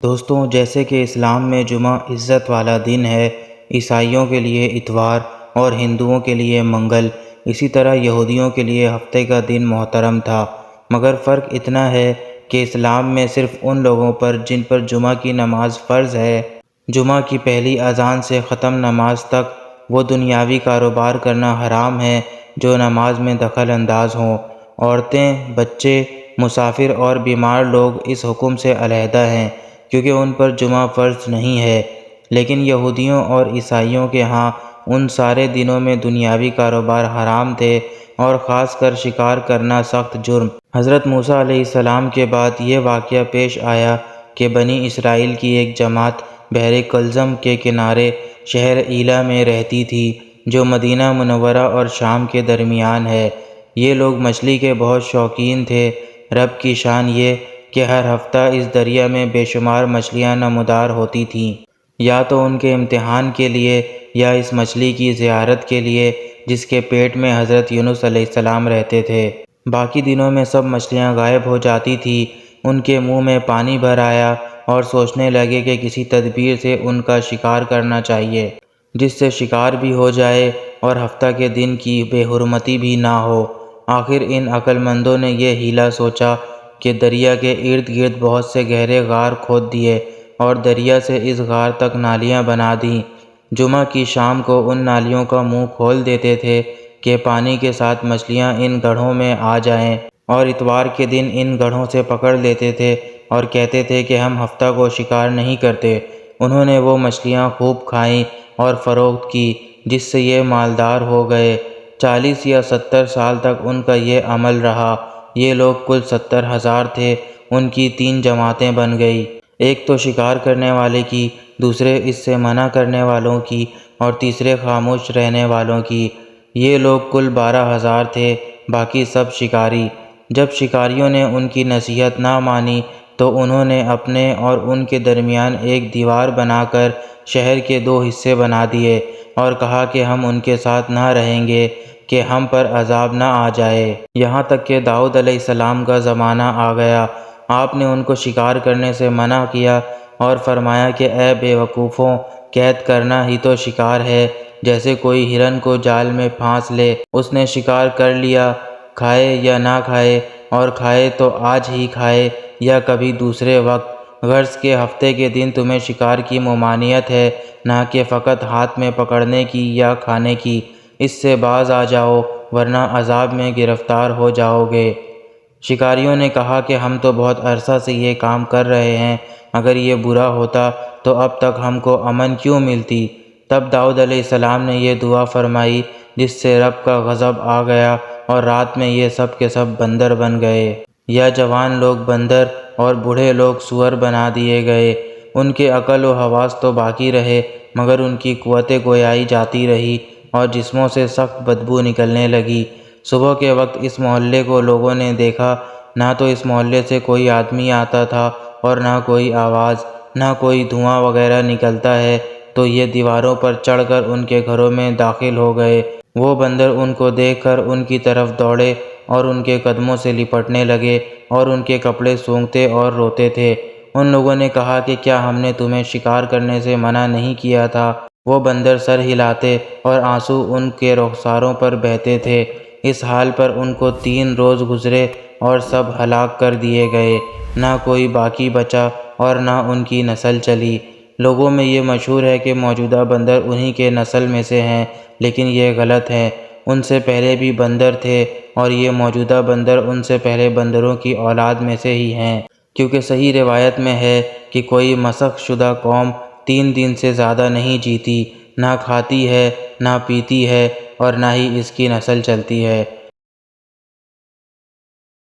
دوستوں، جیسے کہ اسلام میں جمعہ عزت والا دن ہے، عیسائیوں کے لیے اتوار اور ہندوؤں کے لیے منگل، اسی طرح یہودیوں کے لیے ہفتے کا دن محترم تھا۔ مگر فرق اتنا ہے کہ اسلام میں صرف ان لوگوں پر جن پر جمعہ کی نماز فرض ہے، جمعہ کی پہلی اذان سے ختم نماز تک وہ دنیاوی کاروبار کرنا حرام ہے جو نماز میں دخل انداز ہوں۔ عورتیں، بچے، مسافر اور بیمار لوگ اس حکم سے علیحدہ ہیں کیونکہ ان پر جمعہ فرض نہیں ہے، لیکن یہودیوں اور عیسائیوں کے ہاں ان سارے دنوں میں دنیاوی کاروبار حرام تھے اور خاص کر شکار کرنا سخت جرم۔ حضرت موسیٰ علیہ السلام کے بعد یہ واقعہ پیش آیا کہ بنی اسرائیل کی ایک جماعت بحر کلزم کے کنارے شہر ایلا میں رہتی تھی جو مدینہ منورہ اور شام کے درمیان ہے۔ یہ لوگ مچھلی کے بہت شوقین تھے۔ رب کی شان یہ کہ ہر ہفتہ اس دریا میں بے شمار مچھلیاں نمودار ہوتی تھیں، یا تو ان کے امتحان کے لیے یا اس مچھلی کی زیارت کے لیے جس کے پیٹ میں حضرت یونس علیہ السلام رہتے تھے۔ باقی دنوں میں سب مچھلیاں غائب ہو جاتی تھیں۔ ان کے منہ میں پانی بھر آیا اور سوچنے لگے کہ کسی تدبیر سے ان کا شکار کرنا چاہیے جس سے شکار بھی ہو جائے اور ہفتہ کے دن کی بے حرمتی بھی نہ ہو۔ آخر ان عقل مندوں نے یہ حیلہ سوچا کہ دریا کے ارد گرد بہت سے گہرے غار کھود دیے اور دریا سے اس غار تک نالیاں بنا دیں۔ جمعہ کی شام کو ان نالیوں کا منہ کھول دیتے تھے کہ پانی کے ساتھ مچھلیاں ان گڑھوں میں آ جائیں، اور اتوار کے دن ان گڑھوں سے پکڑ لیتے تھے اور کہتے تھے کہ ہم ہفتہ کو شکار نہیں کرتے۔ انہوں نے وہ مچھلیاں خوب کھائیں اور فروخت کی جس سے یہ مالدار ہو گئے۔ 40 یا 70 سال تک ان کا یہ عمل رہا۔ یہ لوگ کل 70,000 تھے۔ ان کی 3 جماعتیں بن گئی، ایک تو شکار کرنے والے کی، دوسرے اس سے منع کرنے والوں کی اور تیسرے خاموش رہنے والوں کی۔ یہ لوگ کل 12,000 تھے، باقی سب شکاری۔ جب شکاریوں نے ان کی نصیحت نہ مانی تو انہوں نے اپنے اور ان کے درمیان ایک دیوار بنا کر شہر کے 2 حصے بنا دیے اور کہا کہ ہم ان کے ساتھ نہ رہیں گے کہ ہم پر عذاب نہ آ جائے۔ یہاں تک کہ داؤد علیہ السلام کا زمانہ آ گیا۔ آپ نے ان کو شکار کرنے سے منع کیا اور فرمایا کہ اے بے وقوفوں، قید کرنا ہی تو شکار ہے، جیسے کوئی ہرن کو جال میں پھانس لے۔ اس نے شکار کر لیا، کھائے یا نہ کھائے، اور کھائے تو آج ہی کھائے یا کبھی دوسرے وقت۔ غرض کہ ہفتے کے دن تمہیں شکار کی ممانعت ہے، نہ کہ فقط ہاتھ میں پکڑنے کی یا کھانے کی۔ اس سے باز آ جاؤ ورنہ عذاب میں گرفتار ہو جاؤ گے۔ شکاریوں نے کہا کہ ہم تو بہت عرصہ سے یہ کام کر رہے ہیں، اگر یہ برا ہوتا تو اب تک ہم کو امن کیوں ملتی؟ تب داؤد علیہ السلام نے یہ دعا فرمائی جس سے رب کا غضب آ گیا اور رات میں یہ سب کے سب بندر بن گئے، یا جوان لوگ بندر اور بوڑھے لوگ سور بنا دیے گئے۔ ان کے عقل و حواس تو باقی رہے مگر ان کی قوت گویائی جاتی رہی اور جسموں سے سخت بدبو نکلنے لگی۔ صبح کے وقت اس محلے کو لوگوں نے دیکھا، نہ تو اس محلے سے کوئی آدمی آتا تھا اور نہ کوئی آواز، نہ کوئی دھواں وغیرہ نکلتا ہے، تو یہ دیواروں پر چڑھ کر ان کے گھروں میں داخل ہو گئے۔ وہ بندر ان کو دیکھ کر ان کی طرف دوڑے اور ان کے قدموں سے لپٹنے لگے اور ان کے کپڑے سونگھتے اور روتے تھے۔ ان لوگوں نے کہا کہ کیا ہم نے تمہیں شکار کرنے سے منع نہیں کیا تھا؟ وہ بندر سر ہلاتے اور آنسو ان کے رخساروں پر بہتے تھے۔ اس حال پر ان کو 3 روز گزرے اور سب ہلاک کر دیے گئے، نہ کوئی باقی بچا اور نہ ان کی نسل چلی۔ لوگوں میں یہ مشہور ہے کہ موجودہ بندر انہی کے نسل میں سے ہیں، لیکن یہ غلط ہے۔ ان سے پہلے بھی بندر تھے اور یہ موجودہ بندر ان سے پہلے بندروں کی اولاد میں سے ہی ہیں، کیونکہ صحیح روایت میں ہے کہ کوئی مسخ شدہ قوم 3 دن سے زیادہ نہیں جیتی، نہ کھاتی ہے، نہ پیتی ہے اور نہ ہی اس کی نسل چلتی ہے۔